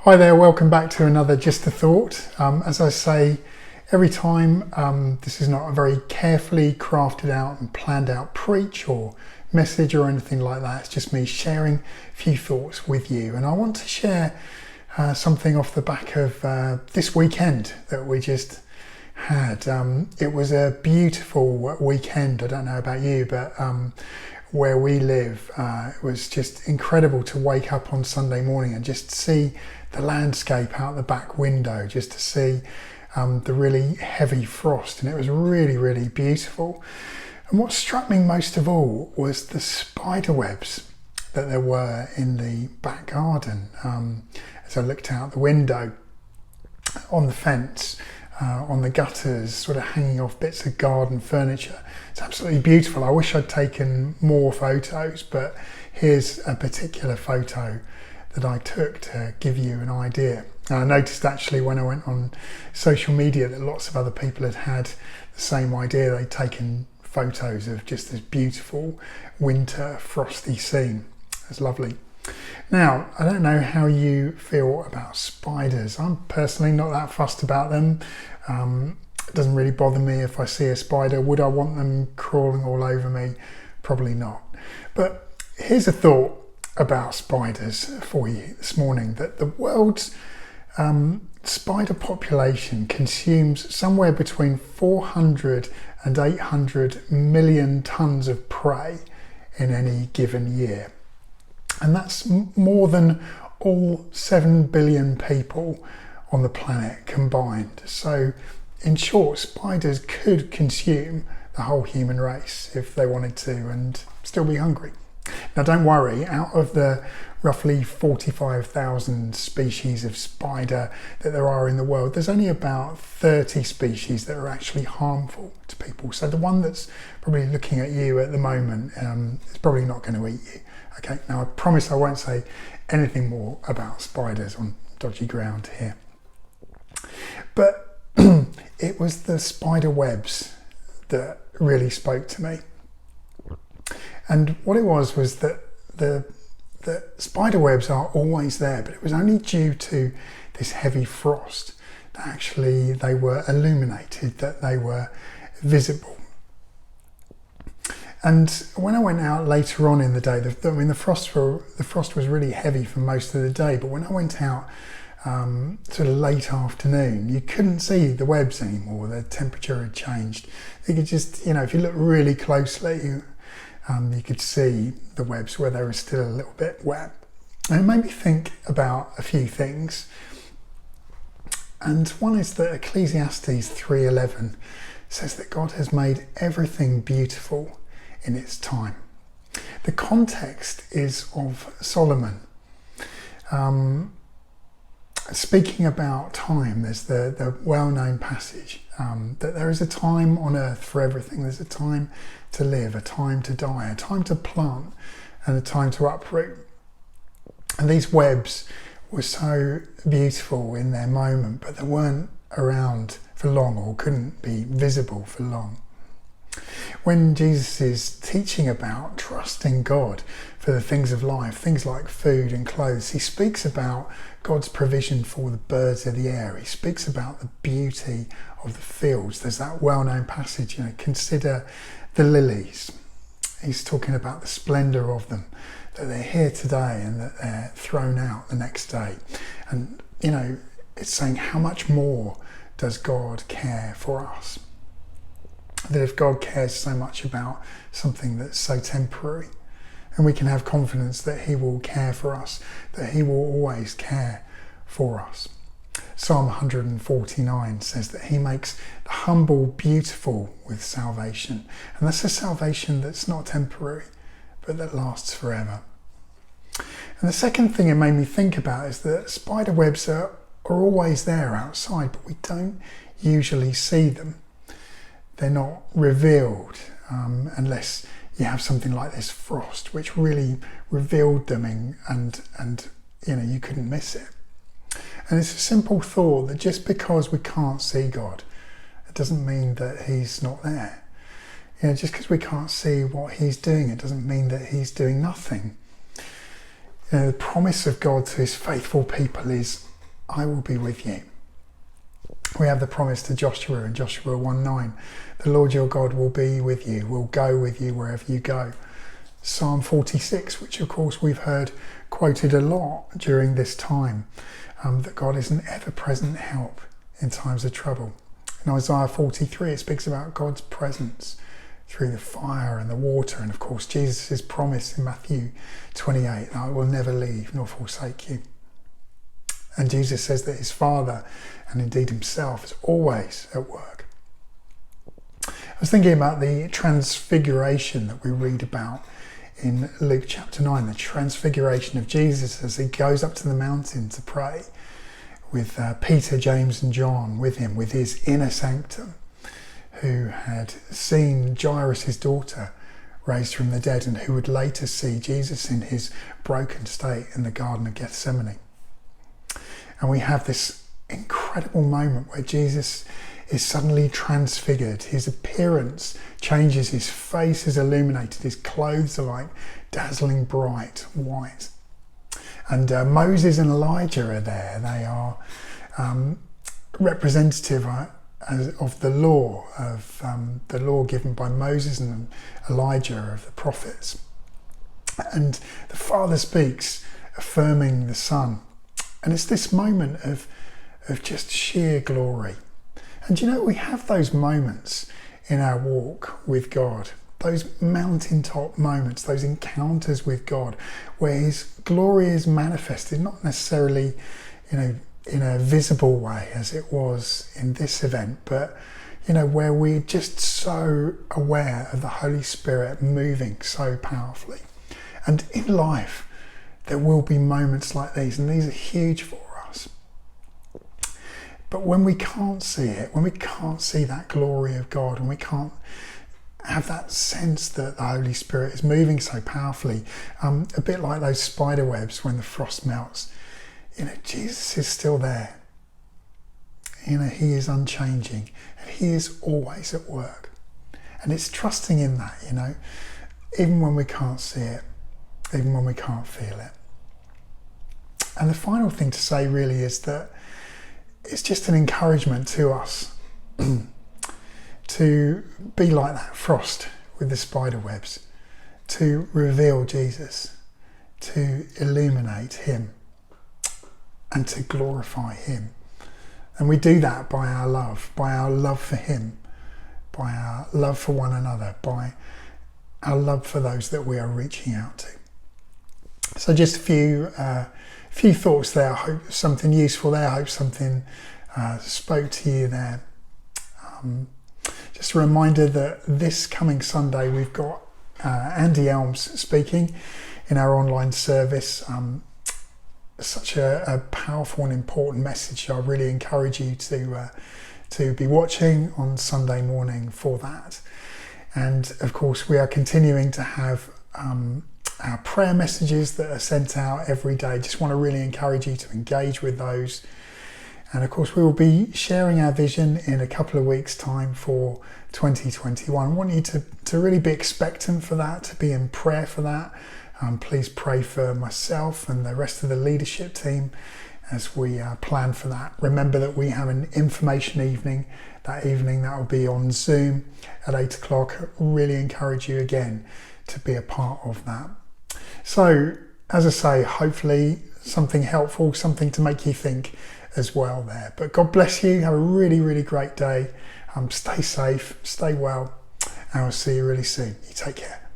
Hi there, welcome back to another Just a Thought. As I say every time, this is not a very carefully crafted out and planned out preach or message or anything like that. It's just me sharing a few thoughts with you. And I want to share something off the back of this weekend that we just had. It was a beautiful weekend. I don't know about you, but where we live, it was just incredible to wake up on Sunday morning and just see the landscape out the back window, just to see the really heavy frost, and it was really, really beautiful. And what struck me most of all was the spider webs that there were in the back garden. As I looked out the window, on the fence, on the gutters, sort of hanging off bits of garden furniture. It's absolutely beautiful. I wish I'd taken more photos, but here's a particular photo that I took to give you an idea. And I noticed actually when I went on social media that lots of other people had the same idea. They'd taken photos of just this beautiful winter frosty scene. It's lovely. Now, I don't know how you feel about spiders. I'm personally not that fussed about them. It doesn't really bother me if I see a spider. Would I want them crawling all over me? Probably not. But here's a thought about spiders for you this morning, that the world's spider population consumes somewhere between 400 and 800 million tons of prey in any given year. And that's more than all 7 billion people on the planet combined. So in short, spiders could consume the whole human race if they wanted to and still be hungry. Now don't worry, out of the roughly 45,000 species of spider that there are in the world, there's only about 30 species that are actually harmful to people. So the one that's probably looking at you at the moment is probably not going to eat you. Okay, now I promise I won't say anything more about spiders on dodgy ground here. But it was the spider webs that really spoke to me. And what it was that the spider webs are always there, but it was only due to this heavy frost that actually they were illuminated, that they were visible. And when I went out later on in the day, the frost was really heavy for most of the day, but when I went out sort of late afternoon, you couldn't see the webs anymore. The temperature had changed. You could just, if you look really closely, you could see the webs where they were still a little bit wet. And it made me think about a few things. And one is that Ecclesiastes 3:11 says that God has made everything beautiful in its time. The context is of Solomon. Speaking about time, there's the well-known passage that there is a time on earth for everything. There's a time to live, a time to die, a time to plant, and a time to uproot. And these webs were so beautiful in their moment, but they weren't around for long or couldn't be visible for long. When Jesus is teaching about trusting God for the things of life, things like food and clothes, he speaks about God's provision for the birds of the air. He speaks about the beauty of the fields. There's that well-known passage, consider the lilies. He's talking about the splendour of them, that they're here today and that they're thrown out the next day. And, it's saying how much more does God care for us? That if God cares so much about something that's so temporary, and we can have confidence that he will care for us, that he will always care for us. Psalm 149 says that he makes the humble beautiful with salvation. And that's a salvation that's not temporary, but that lasts forever. And the second thing it made me think about is that spider webs are always there outside, but we don't usually see them. They're not revealed unless you have something like this frost, which really revealed them and you couldn't miss it. And it's a simple thought that just because we can't see God, it doesn't mean that he's not there. Just because we can't see what he's doing, it doesn't mean that he's doing nothing. The promise of God to his faithful people is I will be with you. We have the promise to Joshua in Joshua 1:9. The Lord your God will be with you, will go with you wherever you go. Psalm 46, which of course we've heard quoted a lot during this time, that God is an ever-present help in times of trouble. In Isaiah 43, it speaks about God's presence through the fire and the water, and of course Jesus' promise in Matthew 28, that I will never leave nor forsake you. And Jesus says that his Father, and indeed himself, is always at work. I was thinking about the transfiguration that we read about in Luke chapter 9, the transfiguration of Jesus as he goes up to the mountain to pray with Peter, James and John with him, with his inner sanctum, who had seen Jairus' daughter raised from the dead and who would later see Jesus in his broken state in the Garden of Gethsemane. And we have this incredible moment where Jesus is suddenly transfigured. His appearance changes, his face is illuminated, his clothes are like dazzling bright white. And Moses and Elijah are there. They are representative of the law given by Moses and Elijah of the prophets. And the Father speaks, affirming the Son. And it's this moment of just sheer glory. And you know, we have those moments in our walk with God, those mountaintop moments, those encounters with God, where his glory is manifested, not necessarily, in a visible way as it was in this event, but where we're just so aware of the Holy Spirit moving so powerfully. And in life, there will be moments like these, and these are huge for us. But when we can't see it, when we can't see that glory of God, and we can't have that sense that the Holy Spirit is moving so powerfully, a bit like those spider webs when the frost melts, Jesus is still there. He is unchanging, and he is always at work. And it's trusting in that, even when we can't see it, even when we can't feel it. And the final thing to say really is that it's just an encouragement to us to be like that frost with the spider webs, to reveal Jesus, to illuminate him, and to glorify him. And we do that by our love for him, by our love for one another, by our love for those that we are reaching out to. So just a few thoughts there. I hope something useful there. I hope something spoke to you there. Just a reminder that this coming Sunday we've got Andy Elms speaking in our online service. Such a powerful and important message. I really encourage you to be watching on Sunday morning for that. And of course we are continuing to have our prayer messages that are sent out every day. Just want to really encourage you to engage with those. And of course we will be sharing our vision in a couple of weeks' time for 2021. I want you to really be expectant for that, to be in prayer for that. Please pray for myself and the rest of the leadership team as we plan for that. Remember that we have an information evening. That evening that will be on Zoom at 8 o'clock. Really encourage you again to be a part of that. So, as I say, hopefully something helpful, something to make you think as well there. But God bless you. Have a really, really great day. Stay safe, stay well, and I'll see you really soon. You take care.